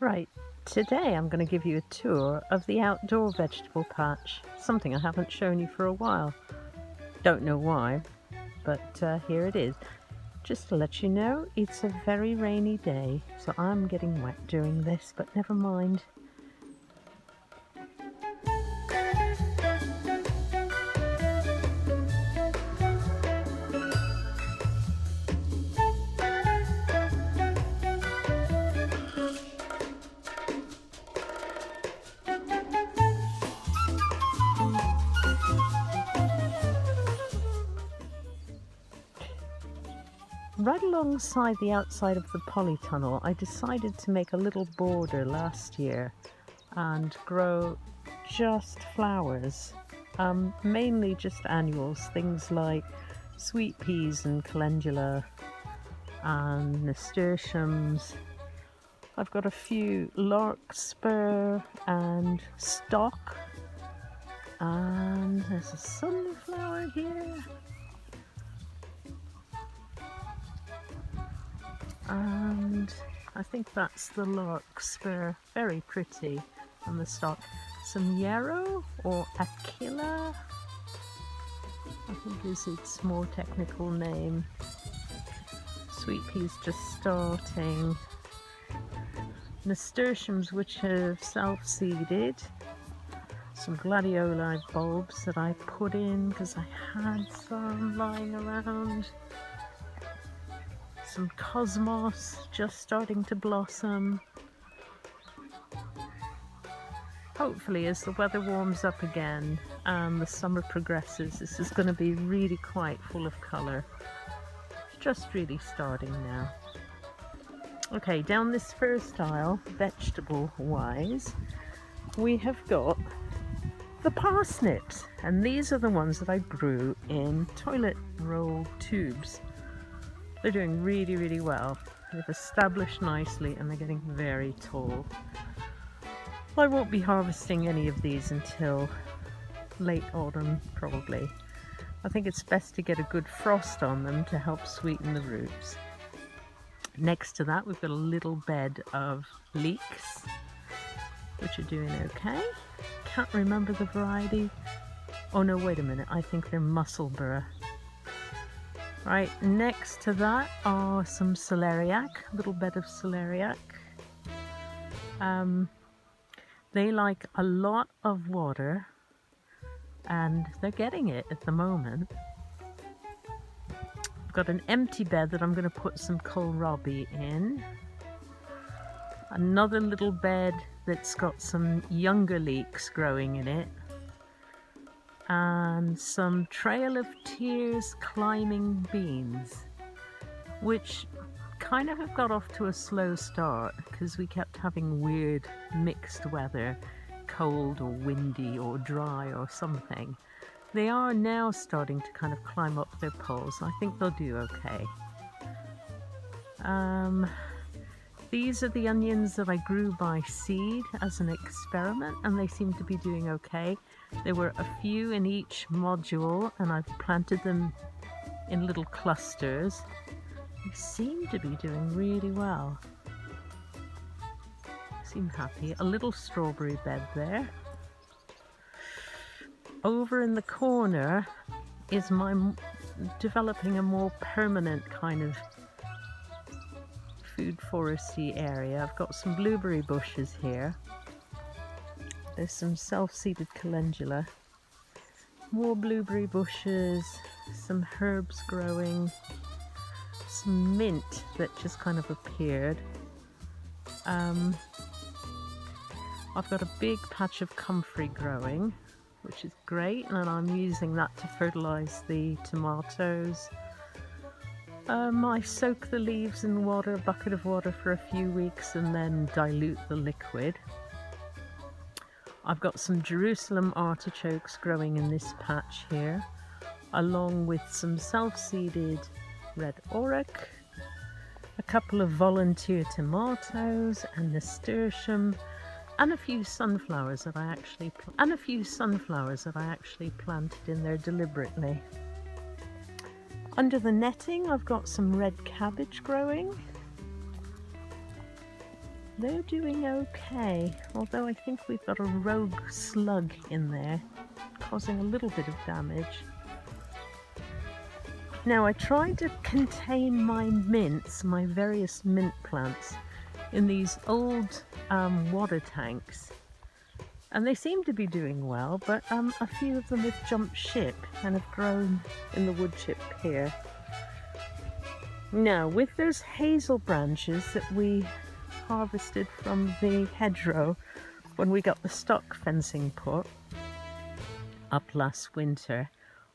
Right, today I'm going to give you a tour of the outdoor vegetable patch, something I haven't shown you for a while. Don't know why, but here it is. Just to let you know, it's a very rainy day, so I'm getting wet during this, but never mind. Right alongside the outside of the polytunnel, I decided to make a little border last year and grow just flowers, mainly just annuals, things like sweet peas and calendula and nasturtiums. I've got a few larkspur and stock, and there's a sunflower here. And I think that's the larkspur, very pretty, and the stock. Some yarrow or aquila, I think is its more technical name. Sweet peas just starting. Nasturtiums which have self-seeded. Some gladioli bulbs that I put in because I had some lying around. Some cosmos just starting to blossom. Hopefully, as the weather warms up again and the summer progresses, this is going to be really quite full of colour. It's just really starting now. Okay, down this first aisle, vegetable wise, we have got the parsnips, and these are the ones that I grew in toilet roll tubes. They're doing really, really well. They've established nicely and they're getting very tall. I won't be harvesting any of these until late autumn, probably. I think it's best to get a good frost on them to help sweeten the roots. Next to that, we've got a little bed of leeks, which are doing okay. Can't remember the variety. Oh no, wait a minute, I think they're Musselburgh. Right, next to that are some celeriac, a little bed of celeriac. They like a lot of water and they're getting it at the moment. I've got an empty bed that I'm going to put some kohlrabi in. Another little bed that's got some younger leeks growing in it. And some Trail of Tears climbing beans, which kind of have got off to a slow start because we kept having weird mixed weather, cold or windy or dry or something. They are now starting to kind of climb up their poles. I think they'll do okay. These are the onions that I grew by seed as an experiment, and they seem to be doing okay. There were a few in each module and I've planted them in little clusters. They seem to be doing really well. Seem happy. A little strawberry bed there. Over in the corner is my developing a more permanent kind of food foresty area. I've got some blueberry bushes here. There's some self-seeded calendula, more blueberry bushes, some herbs growing, some mint that just kind of appeared. I've got a big patch of comfrey growing, which is great, and I'm using that to fertilize the tomatoes. I soak the leaves in water, a bucket of water for a few weeks, and then dilute the liquid. I've got some Jerusalem artichokes growing in this patch here, along with some self-seeded red auroch, a couple of volunteer tomatoes and nasturtium, and a few sunflowers that I actually planted in there deliberately. Under the netting, I've got some red cabbage growing. they're doing okay, although I think we've got a rogue slug in there causing a little bit of damage. Now I tried to contain my mints, my various mint plants, in these old water tanks, and they seem to be doing well, but a few of them have jumped ship and have grown in the wood chip here. Now with those hazel branches that we harvested from the hedgerow when we got the stock fencing put up last winter,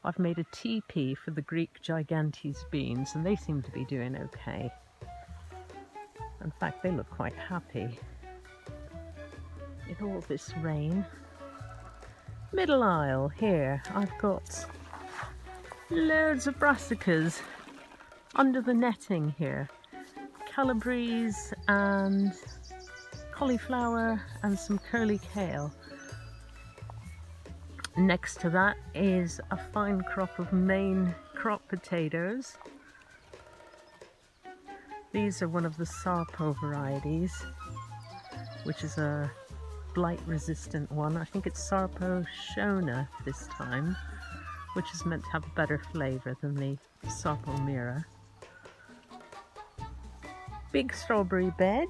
I've made a teepee for the Greek gigantes beans, and they seem to be doing okay. In fact, they look quite happy with all this rain. Middle aisle here, I've got loads of brassicas under the netting here. Calabrese and cauliflower and some curly kale. Next to that is a fine crop of main crop potatoes. These are one of the Sarpo varieties, which is a blight resistant one. I think it's Sarpo Shona this time, which is meant to have a better flavour than the Sarpo Mira. Big strawberry bed.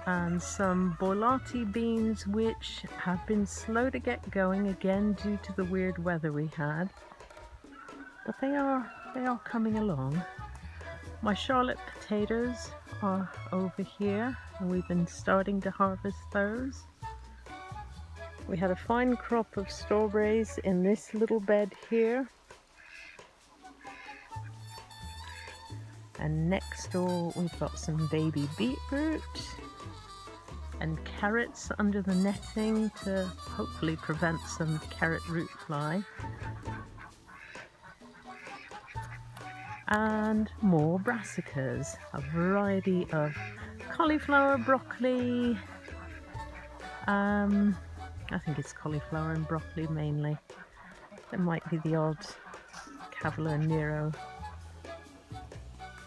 And some bolati beans, which have been slow to get going again due to the weird weather we had, but they are coming along. My Charlotte potatoes are over here, and we've been starting to harvest those. We had a fine crop of strawberries in this little bed here, and next door we've got some baby beetroot and carrots under the netting to hopefully prevent some carrot root fly. And more brassicas, a variety of cauliflower, broccoli, I think it's cauliflower and broccoli mainly. There might be the odd Cavalier Nero.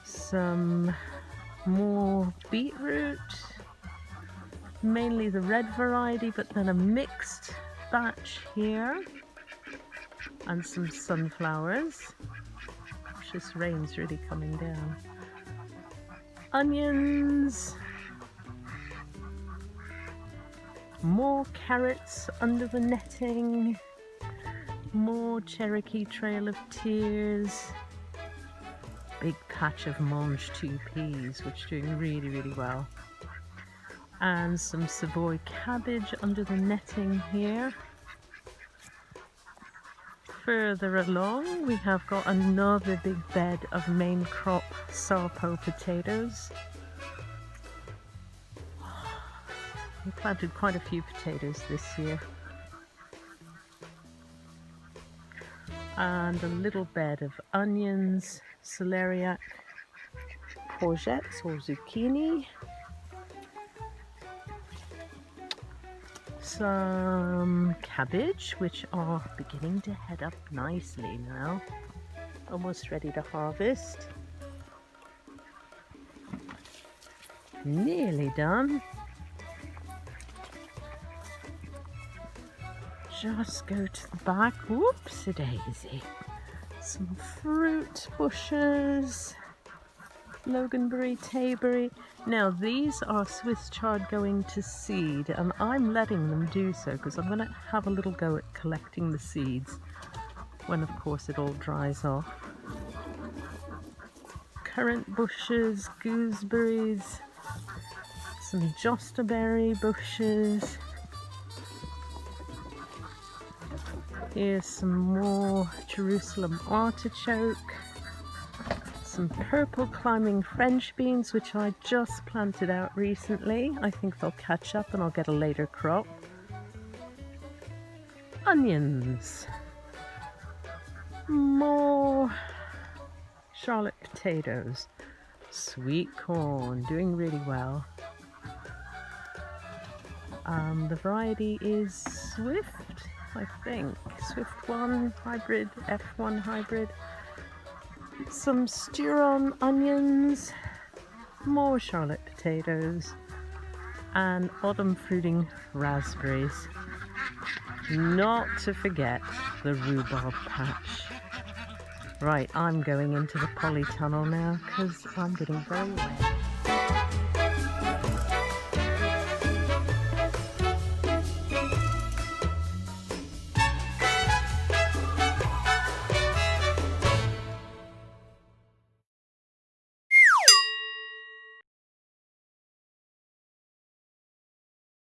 Some more beetroot, mainly the red variety, but then a mixed batch here, and some sunflowers. Gosh, this rain's really coming down. Onions, more carrots under the netting, more Cherokee Trail of Tears, big patch of Mange 2 peas, which are doing really, really well. And some Savoy cabbage under the netting here. Further along, we have got another big bed of main crop Sarpo potatoes. We planted quite a few potatoes this year. And a little bed of onions, celeriac, courgettes or zucchini. Some cabbage, which are beginning to head up nicely now, almost ready to harvest. Nearly done. Just go to the back. Whoops-a-daisy. Some fruit bushes. Loganberry, Tayberry. Now these are Swiss chard going to seed, and I'm letting them do so because I'm going to have a little go at collecting the seeds when of course it all dries off. Currant bushes, gooseberries, some jostaberry bushes. Here's some more Jerusalem artichoke. Some purple climbing French beans, which I just planted out recently. I think they'll catch up and I'll get a later crop. Onions. More Charlotte potatoes. Sweet corn, doing really well. The variety is Swift, I think. Swift 1 hybrid, F1 hybrid. Some stew-on onions, more Charlotte potatoes, and autumn fruiting raspberries. Not to forget the rhubarb patch. Right, I'm going into the polytunnel now because I'm getting very wet.